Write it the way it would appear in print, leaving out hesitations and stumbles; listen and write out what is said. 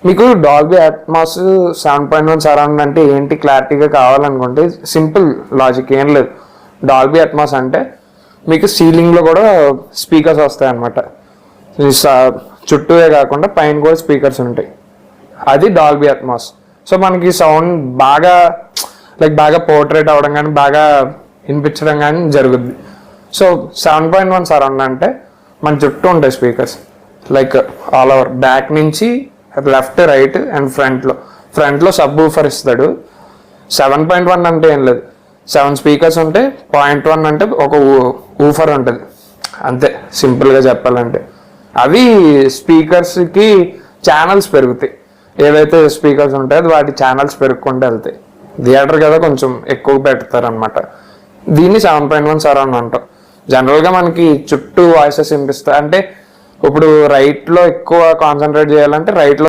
మీకు Dolby Atmos 7.1 surround అంటే ఏంటి క్లారిటీగా కావాలనుకుంటే సింపుల్ లాజిక్ ఏం లేదు. డాల్బీ అట్మాస్ అంటే మీకు సీలింగ్లో కూడా స్పీకర్స్ వస్తాయి అన్నమాట. చుట్టూవే కాకుండా పైన కూడా స్పీకర్స్ ఉంటాయి. అది డాల్బీ అట్మాస్. సో మనకి సౌండ్ బాగా బాగా పోర్ట్రేట్ అవ్వడం కానీ బాగా వినిపించడం కానీ జరుగుద్ది. సో 7.1 సరౌండ్ అంటే మన చుట్టూ ఉంటాయి స్పీకర్స్, ఆల్ ఓవర్ బ్యాక్ నుంచి లెఫ్ట్ రైట్ అండ్ ఫ్రంట్లో సబ్ ఊఫర్ ఇస్తాడు. 7.1 అంటే ఏం లేదు, 7 స్పీకర్స్ ఉంటే 0.1 అంటే ఒక ఊఫర్ ఉంటుంది అంతే, సింపుల్గా చెప్పాలంటే. అవి స్పీకర్స్కి ఛానల్స్ పెరుగుతాయి. ఏవైతే స్పీకర్స్ ఉంటాయో వాటి ఛానల్స్ పెరుగుకుంటూ వెళ్తాయి. థియేటర్ కదా కొంచెం ఎక్కువ పెడతారు అనమాట. దీన్ని 7.1 సరౌండ్ అంటాం. జనరల్గా మనకి చుట్టూ వాయిసెస్ వినిపిస్తాయి. అంటే ఇప్పుడు రైట్లో ఎక్కువ కాన్సన్ట్రేట్ చేయాలంటే రైట్లో